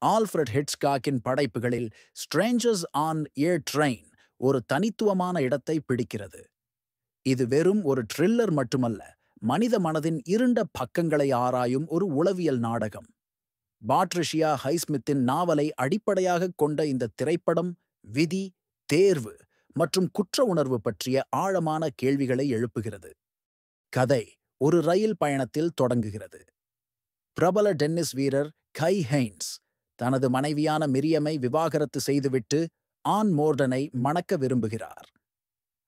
Alfred ஹிட்ச்காக்கின் படைப்புகளில் strangers on a train ஒரு தனித்துவமான இடத்தை பிடிக்கிறது. இது வெறும் ஒரு த்ரில்லர் மட்டுமல்ல, மனித மனதின் இருண்ட பக்கங்களை ஆராயும் ஒரு உளவியல் நாடகம். பாட்ரிஷியா ஹைஸ்மித்தின் நாவலை அடிப்படையாகக் கொண்ட இந்த திரைப்படம் விதி, தேர்வு மற்றும் குற்ற உணர்வு பற்றிய ஆழமான கேள்விகளை எழுப்புகிறது. கதை ஒரு ரயில் பயணத்தில் தொடங்குகிறது. பிரபல டென்னிஸ் வீரர் கை ஹெய்ன்ஸ் தனது மனைவியான மிரியமை விவாகரத்து செய்துவிட்டு ஆன் மோர்டனை மணக்க விரும்புகிறார்.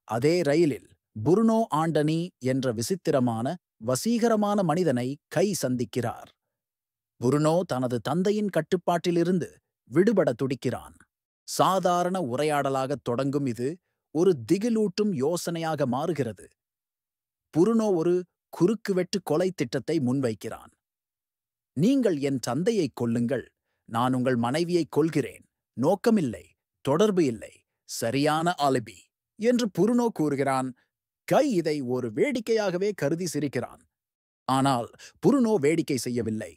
அதே ரயிலில் புருனோ ஆண்டனி என்ற விசித்திரமான, வசீகரமான மனிதனை கை சந்திக்கிறார். புருனோ தனது தந்தையின் கட்டுப்பாட்டிலிருந்து விடுபட துடிக்கிறான். சாதாரண உரையாடலாகத் தொடங்கும் இது ஒரு திகிலூட்டும் யோசனையாக மாறுகிறது. புருனோ ஒரு குறுக்குவெட்டு கொலை திட்டத்தை முன்வைக்கிறான். நீங்கள் என் தந்தையை கொல்லுங்கள், நான் உங்கள் மனைவியை கொல்கிறேன். நோக்கமில்லை, தொடர்பு இல்லை, சரியான ஆலிபி என்று புருனோ கூறுகிறான். கை இதை ஒரு வேடிக்கையாகவே கருதி சிரிக்கிறான். ஆனால் புருனோ வேடிக்கை செய்யவில்லை.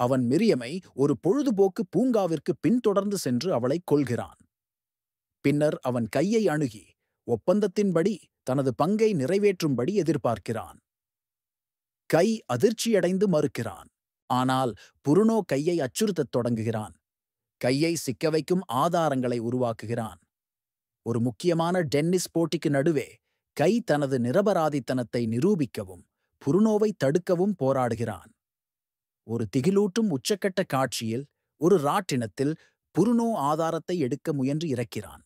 அவன் மிரியமை ஒரு பொழுதுபோக்கு பூங்காவிற்கு பின்தொடர்ந்து சென்று அவளை கொல்கிறான். பின்னர் அவன் கையை அணுகி ஒப்பந்தத்தின்படி தனது பங்கை நிறைவேற்றும்படி எதிர்பார்க்கிறான். கை அதிர்ச்சியடைந்து மறுக்கிறான். ஆனால் புருனோ கையை அச்சுறுத்தத் தொடங்குகிறான். கையை சிக்க வைக்கும் ஆதாரங்களை உருவாக்குகிறான். ஒரு முக்கியமான டென்னிஸ் போட்டிக்கு நடுவே கை தனது நிரபராதித்தனத்தை நிரூபிக்கவும் புருனோவை தடுக்கவும் போராடுகிறான். ஒரு திகிலூட்டும் உச்சக்கட்ட காட்சியில் ஒரு ராட்டினத்தில் புருனோ ஆதாரத்தை எடுக்க முயன்று இறக்கிறான்.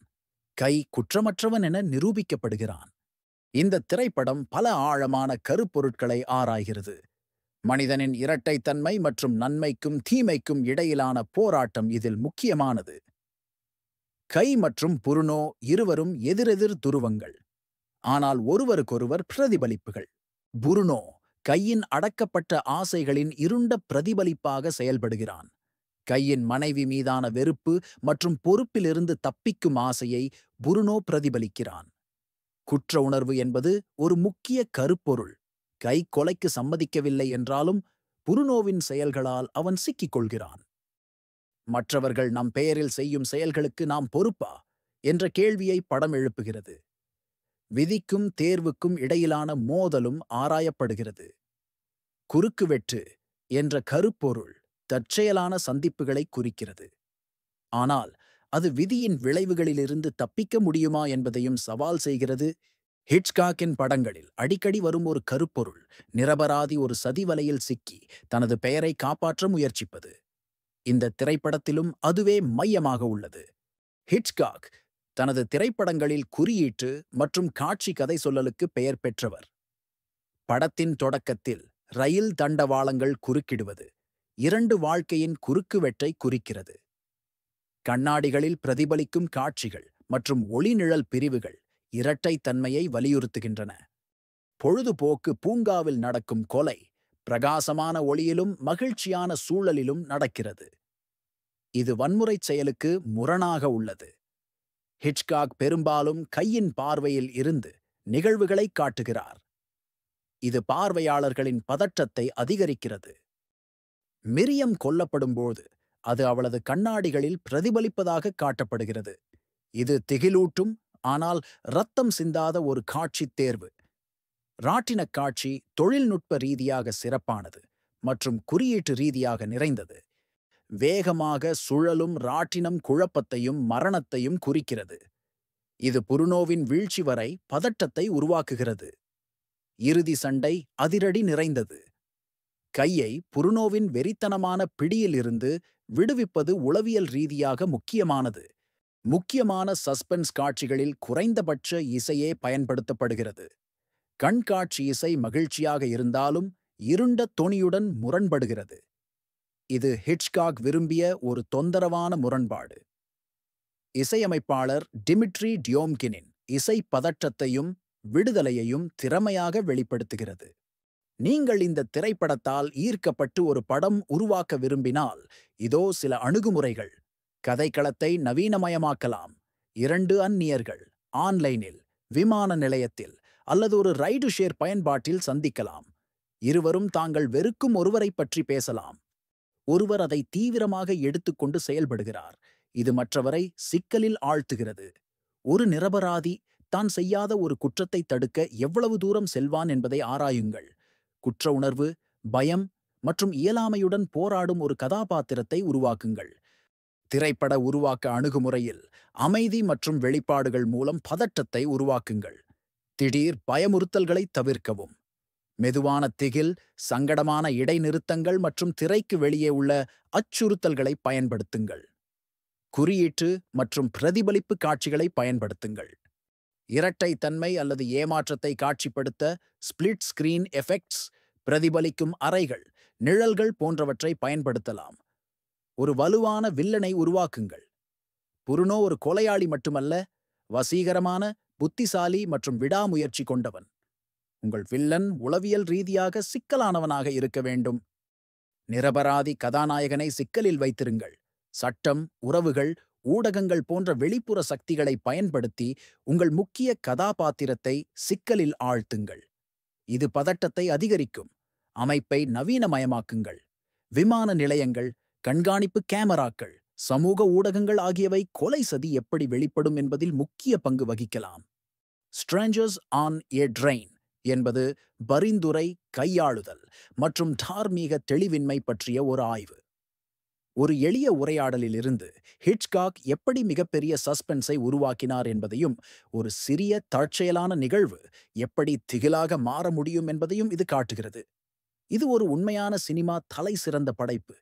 கை குற்றமற்றவன் என நிரூபிக்கப்படுகிறான். இந்த திரைப்படம் பல ஆழமான கருப்பொருட்களை ஆராய்கிறது. மனிதனின் இரட்டைத்தன்மை மற்றும் நன்மைக்கும் தீமைக்கும் இடையிலான போராட்டம் இதில் முக்கியமானது. கை மற்றும் புருனோ இருவரும் எதிரெதிர் துருவங்கள், ஆனால் ஒருவருக்கொருவர் பிரதிபலிப்புகள். புருனோ கையின் அடக்கப்பட்ட ஆசைகளின் இருண்ட பிரதிபலிப்பாக செயல்படுகிறான். கையின் மனைவி மீதான வெறுப்பு மற்றும் பொறுப்பிலிருந்து தப்பிக்கும் ஆசையை புருனோ பிரதிபலிக்கிறான். குற்ற உணர்வு என்பது ஒரு முக்கிய கருப்பொருள். கை கொலைக்கு சம்மதிக்கவில்லை என்றாலும் புருனோவின் செயல்களால் அவன் சிக்கிக் கொள்கிறான். மற்றவர்கள் நம் பெயரில் செய்யும் செயல்களுக்கு நாம் பொறுப்பா என்ற கேள்வியை படம் எழுப்புகிறது. விதிக்கும் தேர்வுக்கும் இடையிலான மோதலும் ஆராயப்படுகிறது. குறுக்குவெட்டு என்ற கருப்பொருள் தற்செயலான சந்திப்புகளை குறிக்கிறது. ஆனால் அது விதியின் விளைவுகளிலிருந்து தப்பிக்க முடியுமா என்பதையும் சவால் செய்கிறது. ஹிட்ச்காக்கின் படங்களில் அடிக்கடி வரும் ஒரு கருப்பொருள் நிரபராதி ஒரு சதிவலையில் சிக்கி தனது பெயரை காப்பாற்ற முயற்சிப்பது. இந்த திரைப்படத்திலும் அதுவே மையமாக உள்ளது. ஹிட்ச்காக் தனது திரைப்படங்களில் குறியீட்டு மற்றும் காட்சி கதை சொல்லலுக்கு பெயர் பெற்றவர். படத்தின் தொடக்கத்தில் ரயில் தண்டவாளங்கள் குறுக்கிடுவது இரண்டு வாழ்க்கையின் குறுக்குவெட்டை குறிக்கிறது. கண்ணாடிகளில் பிரதிபலிக்கும் காட்சிகள் மற்றும் ஒளிநிழல் பிரிவுகள் இரட்டைத்தன்மையை வலியுறுத்துகின்றன. பொழுதுபோக்கு பூங்காவில் நடக்கும் கொலை பிரகாசமான ஒளியிலும் மகிழ்ச்சியான சூழலிலும் நடக்கிறது. இது வன்முறைச் செயலுக்கு முரணாக உள்ளது. ஹிட்ச்காக் பெரும்பாலும் கையின் பார்வையில் இருந்து நிகழ்வுகளை காட்டுகிறார். இது பார்வையாளர்களின் பதற்றத்தை அதிகரிக்கிறது. மிரியம் கொல்லப்படும்போது அது அவளது கண்ணாடிகளில் பிரதிபலிப்பதாக காட்டப்படுகிறது. இது திகிலூட்டும் ஆனால் இரத்தம் சிந்தாத ஒரு காட்சி தேர்வு. ராட்டினக் காட்சி தொழில்நுட்ப ரீதியாக சிறப்பானது மற்றும் குறியீட்டு ரீதியாக நிறைந்தது. வேகமாக சுழலும் ராட்டினம் குழப்பத்தையும் மரணத்தையும் குறிக்கிறது. இது புருனோவின் வீழ்ச்சி வரை பதட்டத்தை உருவாக்குகிறது. இறுதி சண்டை அதிரடி நிறைந்தது. கையை புருனோவின் வெறித்தனமான பிடியில் இருந்து விடுவிப்பது உளவியல் ரீதியாக முக்கியமானது. முக்கியமான சஸ்பென்ஸ் காட்சிகளில் குறைந்தபட்ச இசையே பயன்படுத்தப்படுகிறது. கண்காட்சி இசை மகிழ்ச்சியாக இருந்தாலும் இருண்ட தொனியுடன் முரண்படுகிறது. இது ஹிட்ச்காக் விரும்பிய ஒரு தொந்தரவான முரண்பாடு. இசையமைப்பாளர் டிமிட்ரி டியோம்கினின் இசை பதற்றத்தையும் விடுதலையையும் திறமையாக வெளிப்படுத்துகிறது. நீங்கள் இந்த திரைப்படத்தால் ஈர்க்கப்பட்டு ஒரு படம் உருவாக்க விரும்பினால் இதோ சில அணுகுமுறைகள். கதைக்களத்தை நவீனமயமாக்கலாம். 2 அந்நியர்கள் ஆன்லைனில், விமான நிலையத்தில் அல்லது ஒரு ரைடு ஷேர் பயன்பாட்டில் சந்திக்கலாம். இருவரும் தாங்கள் வெறுக்கும் ஒருவரை பற்றி பேசலாம். ஒருவர் அதை தீவிரமாக எடுத்துக்கொண்டு செயல்படுகிறார். இது மற்றவரை சிக்கலில் ஆழ்த்துகிறது. ஒரு நிரபராதி தான் செய்யாத ஒரு குற்றத்தை தடுக்க எவ்வளவு தூரம் செல்வான் என்பதை ஆராயுங்கள். குற்ற உணர்வு, பயம் மற்றும் இயலாமையுடன் போராடும் ஒரு கதாபாத்திரத்தை உருவாக்குங்கள். திரைப்பட உருவாக்க அணுகுமுறையில் அமைதி மற்றும் வெளிப்பாடுகள் மூலம் பதற்றத்தை உருவாக்குங்கள். திடீர் பயமுறுத்தல்களை தவிர்க்கவும். மெதுவான திகில், சங்கடமான இடைநிறுத்தங்கள் மற்றும் திரைக்கு வெளியே உள்ள அச்சுறுத்தல்களை பயன்படுத்துங்கள். குறியீட்டு மற்றும் பிரதிபலிப்பு காட்சிகளை பயன்படுத்துங்கள். இரட்டைத்தன்மை அல்லது ஏமாற்றத்தை காட்சிப்படுத்த ஸ்பிளிட் ஸ்கிரீன் எஃபெக்ட்ஸ், பிரதிபலிக்கும் அறைகள், நிழல்கள் போன்றவற்றை பயன்படுத்தலாம். ஒரு வலுவான வில்லனை உருவாக்குங்கள். புருனோ ஒரு கொலையாளி மட்டுமல்ல, வசீகரமான, புத்திசாலி மற்றும் விடாமுயற்சி கொண்டவன். உங்கள் வில்லன் உளவியல் ரீதியாக சிக்கலானவனாக இருக்க வேண்டும். நிரபராதி கதாநாயகனை சிக்கலில் வைத்திருங்கள். சட்டம், உறவுகள், ஊடகங்கள் போன்ற வெளிப்புற சக்திகளை பயன்படுத்தி உங்கள் முக்கிய கதாபாத்திரத்தை சிக்கலில் ஆழ்த்துங்கள். இது பதட்டத்தை அதிகரிக்கும். அமைப்பை நவீனமயமாக்குங்கள். விமான நிலையங்கள், கண்காணிப்பு கேமராக்கள், சமூக ஊடகங்கள் ஆகியவை கொலை சதி எப்படி வெளிப்படும் என்பதில் முக்கிய பங்கு வகிக்கலாம். ஸ்ட்ரேஞ்சர்ஸ் ஆன் எ ட்ரெயின் என்பது பரிந்துரை, கையாளுதல் மற்றும் தார்மீக தெளிவின்மை பற்றிய ஒரு ஆய்வு. ஒரு எளிய உரையாடலிலிருந்து ஹிட்ச்காக் எப்படி மிகப்பெரிய சஸ்பென்ஸை உருவாக்கினார் என்பதையும், ஒரு சிறிய தற்செயலான நிகழ்வு எப்படி திகிலாக மாற முடியும் என்பதையும் இது காட்டுகிறது. இது ஒரு உண்மையான சினிமா தலை சிறந்த படைப்பு.